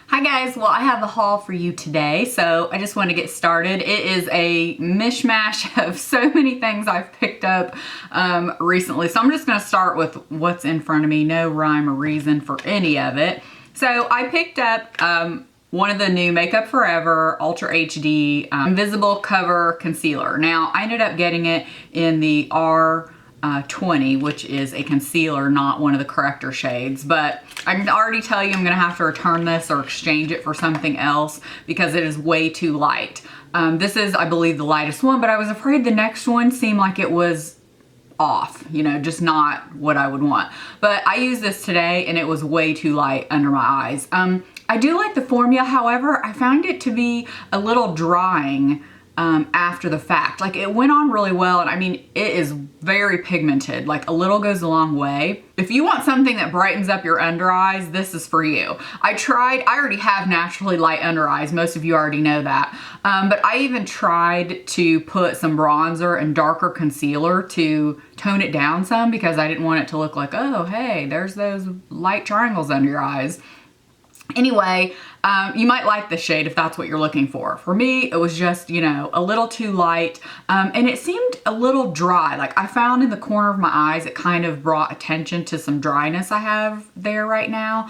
Hi guys, well I have a haul for you today, so I just want to get started. It is a mishmash of so many things I've picked up recently, so I'm just going to start with what's in front of me, no rhyme or reason for any of it. So I picked up one of the new Makeup Forever Ultra HD Invisible Cover Concealer. Now I ended up getting it in the R20, which is a concealer, not one of the corrector shades, but I can already tell you I'm gonna have to return this or exchange it for something else because it is way too light. This is, I believe, the lightest one, but I was afraid the next one seemed like it was off, you know, just not what I would want. But I used this today and it was way too light under my eyes. I do like the formula, however, I found it to be a little drying after the fact. Like, it went on really well, and I mean, it is very pigmented. Like, a little goes a long way. If you want something that brightens up your under eyes, this is for you. I already have naturally light under eyes. Most of you already know that. But I even tried to put some bronzer and darker concealer to tone it down some because I didn't want it to look like, oh, hey, there's those light triangles under your eyes. Anyway, you might like this shade if that's what you're looking for. For me, it was just, you know, a little too light, and it seemed a little dry. Like, I found in the corner of my eyes, it kind of brought attention to some dryness I have there right now.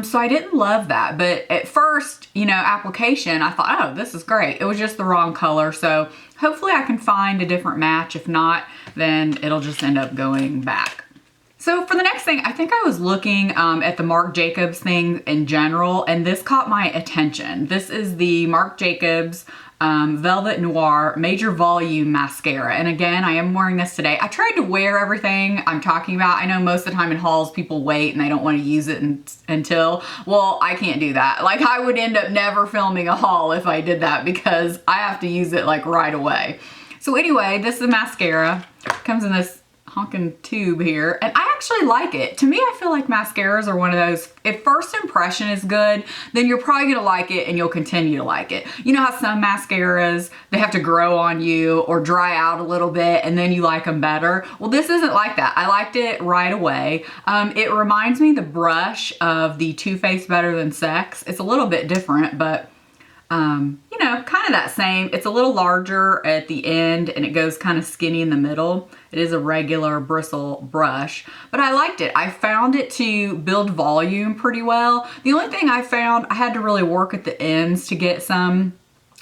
So I didn't love that, but at first, you know, application, I thought, oh, this is great. It was just the wrong color, so hopefully I can find a different match. If not, then it'll just end up going back. So for the next thing, I think I was looking at the Marc Jacobs thing in general, and this caught my attention. This is the Marc Jacobs Velvet Noir Major Volume Mascara. And again, I am wearing this today. I tried to wear everything I'm talking about. I know most of the time in hauls, people wait and they don't want to use it until, well, I can't do that. Like, I would end up never filming a haul if I did that because I have to use it like right away. So anyway, this is a mascara. It comes in this honking tube here, and I actually like it. To me, I feel like mascaras are one of those, if first impression is good, then you're probably gonna like it and you'll continue to like it. You know how some mascaras, they have to grow on you or dry out a little bit and then you like them better? Well, this isn't like that. I liked it right away. It reminds me the brush of the Too Faced Better Than Sex. It's a little bit different, but you know, kind of that same. It's a little larger at the end and it goes kind of skinny in the middle. It is a regular bristle brush, but I liked it. I found it to build volume pretty well. The only thing I found, I had to really work at the ends to get some,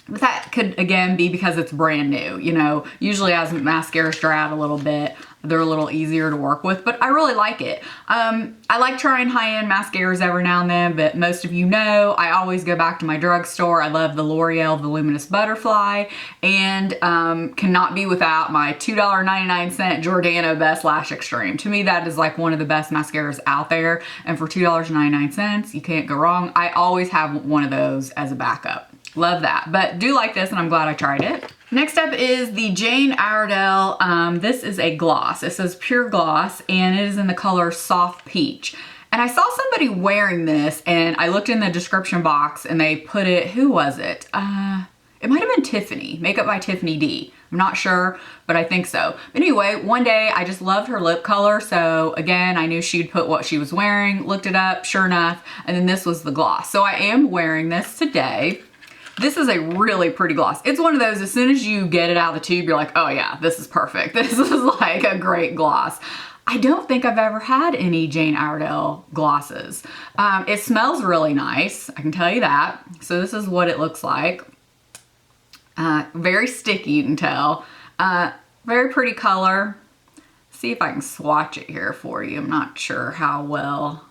but that could again be because it's brand new. You know, usually as mascaras dry out a little bit, they're a little easier to work with, but I really like it. I like trying high-end mascaras every now and then, but most of you know, I always go back to my drugstore. I love the L'Oreal Voluminous Butterfly, and cannot be without my $2.99 Giordano Best Lash Extreme. To me, that is like one of the best mascaras out there, and for $2.99, you can't go wrong. I always have one of those as a backup. Love that, but do like this, and I'm glad I tried it. Next up is the Jane Iredale. This is a gloss. It says Pure Gloss, and it is in the color Soft Peach. And I saw somebody wearing this, and I looked in the description box, and they put it, who was it? It might have been Tiffany, Makeup by Tiffany D. I'm not sure, but I think so. But anyway, one day I just loved her lip color, so again, I knew she'd put what she was wearing, looked it up, sure enough, and then this was the gloss. So I am wearing this today. This is a really pretty gloss. It's one of those, as soon as you get it out of the tube, you're like, oh yeah, this is perfect. This is like a great gloss. I don't think I've ever had any Jane Iredale glosses. It smells really nice, I can tell you that. So this is what it looks like. Very sticky, you can tell. Very pretty color. See if I can swatch it here for you. I'm not sure how well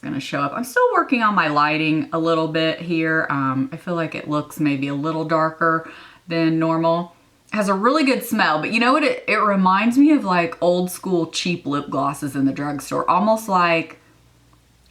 gonna show up. I'm still working on my lighting a little bit here. I feel like it looks maybe a little darker than normal. It has a really good smell, but you know what? It reminds me of like old school cheap lip glosses in the drugstore, almost like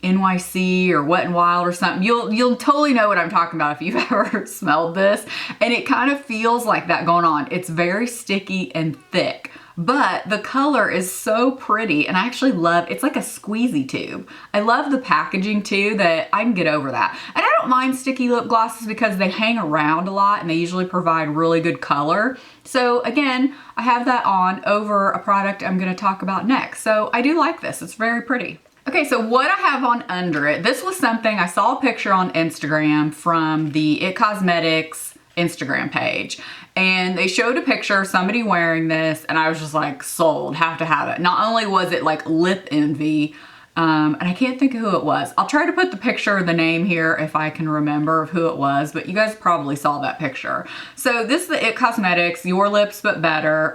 NYC or Wet n Wild or something. You'll totally know what I'm talking about if you've ever smelled this, and it kind of feels like that going on. It's very sticky and thick, but the color is so pretty, and I actually love, it's like a squeezy tube. I love the packaging too, that I can get over that. And I don't mind sticky lip glosses because they hang around a lot and they usually provide really good color. So again, I have that on over a product I'm gonna talk about next. So I do like this, it's very pretty. Okay, so what I have on under it, this was something, I saw a picture on Instagram from the It Cosmetics Instagram page. And they showed a picture of somebody wearing this and I was just like, sold, have to have it. Not only was it like lip envy, and I can't think of who it was. I'll try to put the picture of the name here if I can remember of who it was, but you guys probably saw that picture. So this is the It Cosmetics Your Lips But Better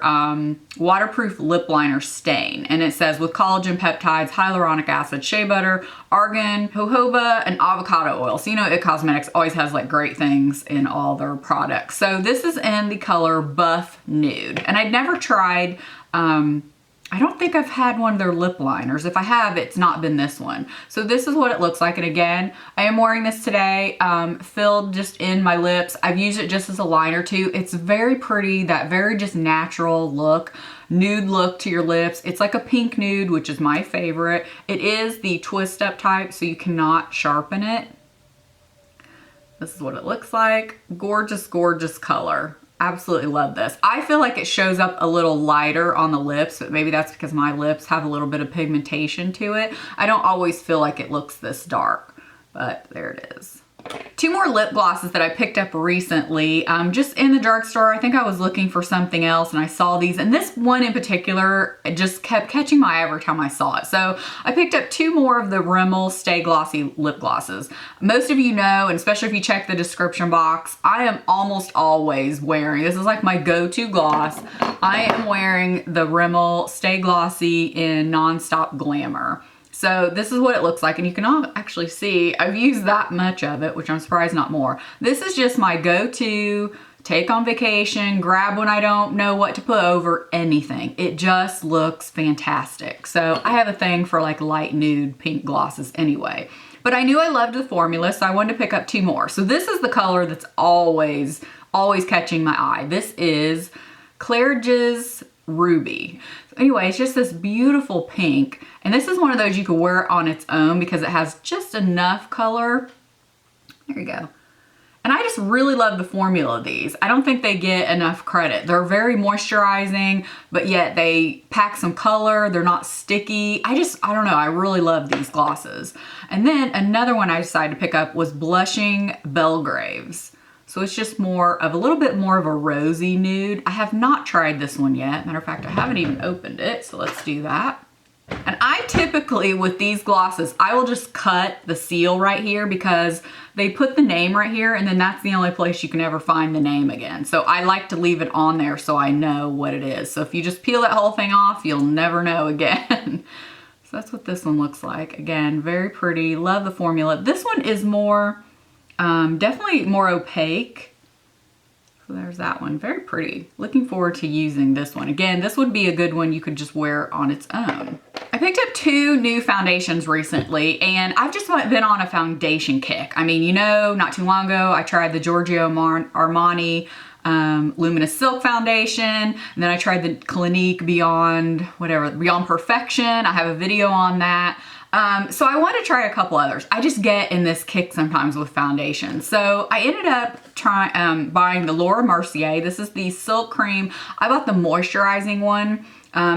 waterproof lip liner stain. And it says with collagen peptides, hyaluronic acid, shea butter, argan, jojoba, and avocado oil. So you know It Cosmetics always has like great things in all their products. So this is in the color Buff Nude. And I'd never tried, I don't think I've had one of their lip liners. If I have, it's not been this one. So this is what it looks like. And again, I am wearing this today, filled just in my lips. I've used it just as a liner too. It's very pretty, that very just natural look, nude look to your lips. It's like a pink nude, which is my favorite. It is the twist up type, so you cannot sharpen it. This is what it looks like. Gorgeous, gorgeous color. Absolutely love this. I feel like it shows up a little lighter on the lips, but maybe that's because my lips have a little bit of pigmentation to it. I don't always feel like it looks this dark, but there it is. Two more lip glosses that I picked up recently, just in the drugstore. I think I was looking for something else and I saw these, and this one in particular, it just kept catching my eye every time I saw it. So I picked up two more of the Rimmel Stay Glossy lip glosses. Most of you know, and especially if you check the description box, I am almost always wearing, this is like my go-to gloss. I am wearing the Rimmel Stay Glossy in Non-Stop Glamour. So this is what it looks like, and you can all actually see I've used that much of it, which I'm surprised not more. This is just my go-to, take on vacation, grab when I don't know what to put over anything. It just looks fantastic. So I have a thing for like light nude pink glosses anyway. But I knew I loved the formula, so I wanted to pick up two more. So this is the color that's always catching my eye. This is Claridge's Ruby. Anyway, it's just this beautiful pink, and this is one of those you can wear on its own because it has just enough color. There you go. And I just really love the formula of these. I don't think they get enough credit. They're very moisturizing, but yet they pack some color. They're not sticky. I don't know. I really love these glosses. And then another one I decided to pick up was Blushing Belgrave's. So it's just more of a little bit more of a rosy nude. I have not tried this one yet. Matter of fact, I haven't even opened it. So let's do that. And I typically, with these glosses, I will just cut the seal right here because they put the name right here and then that's the only place you can ever find the name again. So I like to leave it on there so I know what it is. So if you just peel that whole thing off, you'll never know again. So that's what this one looks like. Again, very pretty. Love the formula. This one is more, definitely more opaque. So there's that one. Very pretty. Looking forward to using this one. Again, this would be a good one you could just wear on its own. I picked up two new foundations recently, and I've just been on a foundation kick. I mean, you know, not too long ago, I tried the Giorgio Armani Luminous Silk Foundation, and then I tried the Clinique Beyond Perfection. I have a video on that. So I want to try a couple others. I just get in this kick sometimes with foundation. So I ended up buying the Laura Mercier. This is the Silk Cream. I bought the moisturizing one.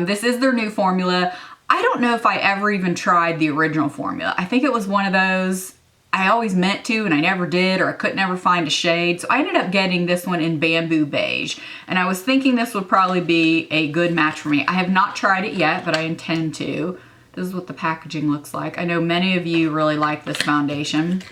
This is their new formula. I don't know if I ever even tried the original formula. I think it was one of those I always meant to and I never did, or I could never find a shade. So I ended up getting this one in Bamboo Beige. And I was thinking this would probably be a good match for me. I have not tried it yet, but I intend to. This is what the packaging looks like. I know many of you really like this foundation.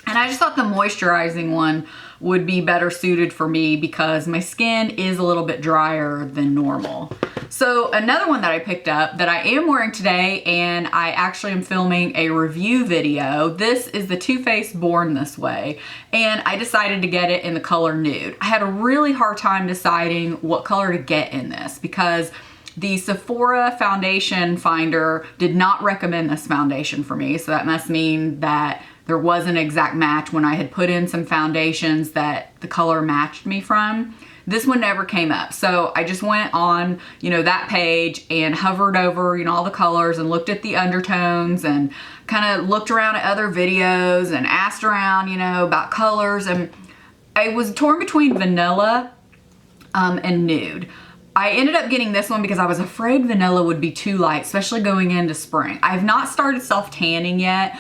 And I just thought the moisturizing one would be better suited for me because my skin is a little bit drier than normal. So another one that I picked up that I am wearing today, and I actually am filming a review video. This is the Too Faced Born This Way, and I decided to get it in the color nude. I had a really hard time deciding what color to get in this because the Sephora foundation finder did not recommend this foundation for me, so that must mean that there was an exact match when I had put in some foundations that the color matched me from. This one never came up. So I just went on, you know, that page and hovered over, you know, all the colors and looked at the undertones and kind of looked around at other videos and asked around, you know, about colors. And I was torn between vanilla and nude. I ended up getting this one because I was afraid vanilla would be too light, especially going into spring. I have not started self-tanning yet,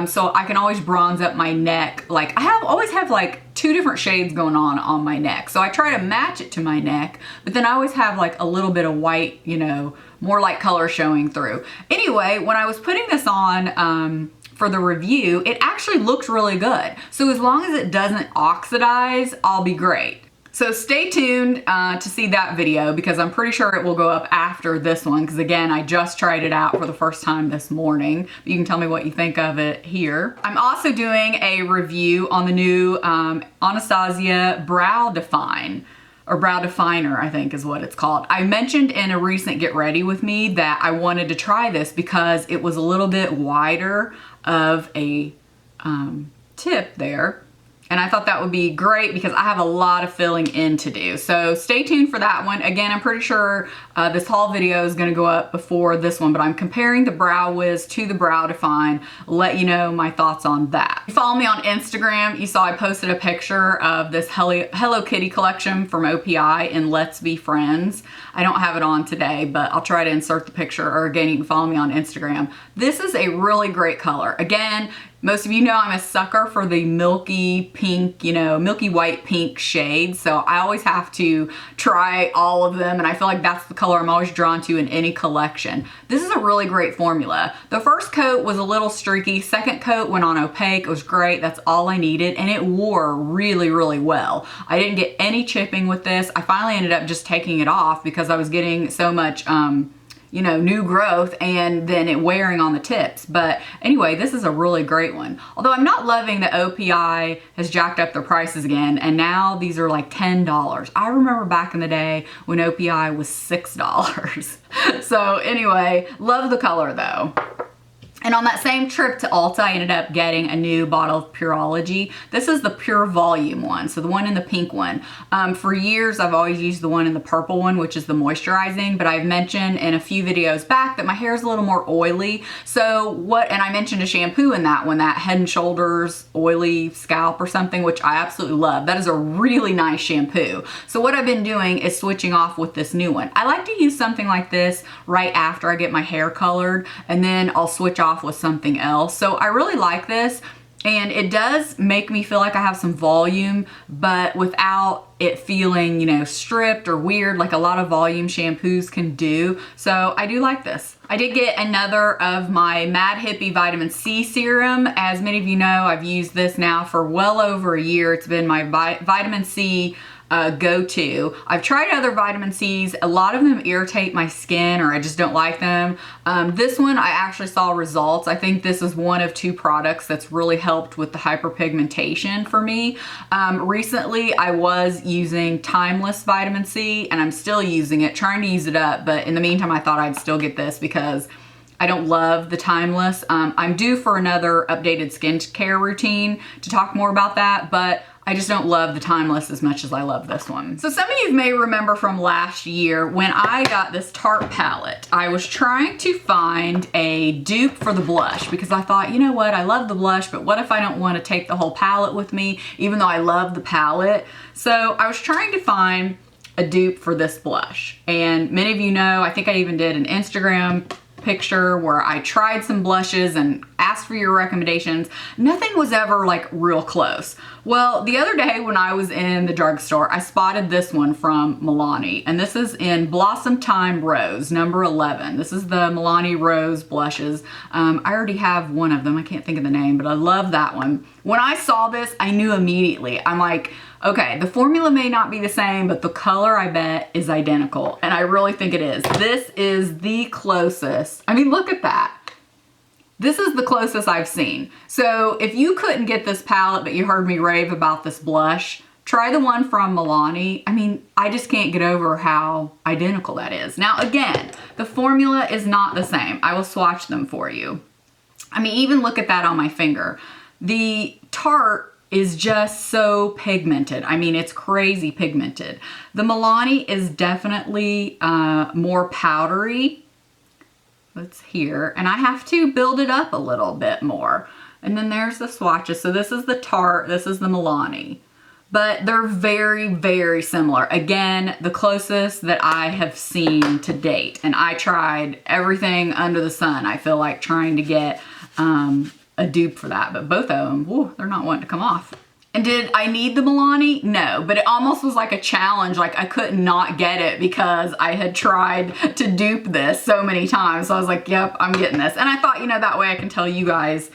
so I can always bronze up my neck. Like I always have like 2 different shades going on my neck. So I try to match it to my neck, but then I always have like a little bit of white, you know, more light color showing through. Anyway, when I was putting this on, for the review, it actually looked really good. So as long as it doesn't oxidize, I'll be great. So stay tuned to see that video because I'm pretty sure it will go up after this one because again, I just tried it out for the first time this morning. You can tell me what you think of it here. I'm also doing a review on the new Anastasia Brow Define, or Brow Definer, I think is what it's called. I mentioned in a recent Get Ready With Me that I wanted to try this because it was a little bit wider of a tip there. And I thought that would be great because I have a lot of filling in to do. So stay tuned for that one. Again, I'm pretty sure this haul video is gonna go up before this one, but I'm comparing the Brow Wiz to the Brow Define. Let you know my thoughts on that. If you follow me on Instagram, you saw I posted a picture of this Hello Kitty collection from OPI in Let's Be Friends. I don't have it on today, but I'll try to insert the picture, or again, you can follow me on Instagram. This is a really great color. Again, most of you know I'm a sucker for the milky pink, you know, milky white pink shades. So I always have to try all of them. And I feel like that's the color I'm always drawn to in any collection. This is a really great formula. The first coat was a little streaky. Second coat went on opaque. It was great. That's all I needed. And it wore really, really well. I didn't get any chipping with this. I finally ended up just taking it off because I was getting so much, you know, new growth and then it wearing on the tips. But anyway, this is a really great one. Although I'm not loving that OPI has jacked up their prices again and now these are like $10. I remember back in the day when OPI was $6. So anyway, love the color though. And on that same trip to Ulta, I ended up getting a new bottle of Pureology. This is the Pure Volume one, so the one in the pink one. For years, I've always used the one in the purple one, which is the moisturizing, but I've mentioned in a few videos back that my hair is a little more oily. So and I mentioned a shampoo in that one, that Head & Shoulders Oily Scalp or something, which I absolutely love. That is a really nice shampoo. So what I've been doing is switching off with this new one. I like to use something like this right after I get my hair colored, and then I'll switch off with something else. So I really like this and it does make me feel like I have some volume, but without it feeling, you know, stripped or weird like a lot of volume shampoos can do. So I do like this. I did get another of my Mad Hippie Vitamin C serum. As many of you know, I've used this now for well over a year. It's been my vitamin C go-to. I've tried other vitamin C's. A lot of them irritate my skin or I just don't like them. This one I actually saw results. I think this is one of 2 products that's really helped with the hyperpigmentation for me. Recently I was using Timeless vitamin C and I'm still using it, trying to use it up, but in the meantime I thought I'd still get this because I don't love the Timeless. I'm due for another updated skincare routine to talk more about that, but I just don't love the Timeless as much as I love this one. So some of you may remember from last year when I got this Tarte palette, I was trying to find a dupe for the blush because I thought, you know what, I love the blush, but what if I don't want to take the whole palette with me, even though I love the palette? So I was trying to find a dupe for this blush. And many of you know, I think I even did an Instagram picture where I tried some blushes and asked for your recommendations. Nothing was ever like real close. Well, the other day when I was in the drugstore, I spotted this one from Milani, and this is in Blossom Time Rose, number 11. This is the Milani Rose blushes. I already have one of them. I can't think of the name, but I love that one. When I saw this, I knew immediately. I'm like, okay, the formula may not be the same, but the color I bet is identical. And I really think it is. This is the closest. I mean, look at that. This is the closest I've seen. So if you couldn't get this palette, but you heard me rave about this blush, try the one from Milani. I mean, I just can't get over how identical that is. Now, again, the formula is not the same. I will swatch them for you. I mean, even look at that on my finger. The Tarte is just so pigmented. I mean, it's crazy pigmented. The Milani is definitely more powdery. It's here, and I have to build it up a little bit more. And then there's the swatches. So this is the Tarte, this is the Milani. but they're very, very similar. Again, the closest that I have seen to date. And I tried everything under the sun, I feel like, trying to get a dupe for that. But both of them, whew, they're not wanting to come off. And did I need the Milani? No, but it almost was like a challenge. Like I could not get it because I had tried to dupe this so many times. So I was like, yep, I'm getting this. And I thought, you know, that way I can tell you guys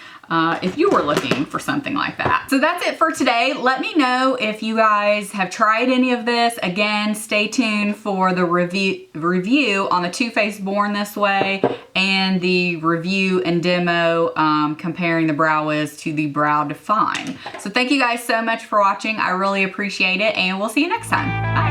if you were looking for something like that. So that's it for today. Let me know if you guys have tried any of this. Again, stay tuned for the review on the Too Faced Born This Way and the review and demo comparing the Brow Wiz to the Brow Define. So thank you guys so much for watching. I really appreciate it, and we'll see you next time. Bye.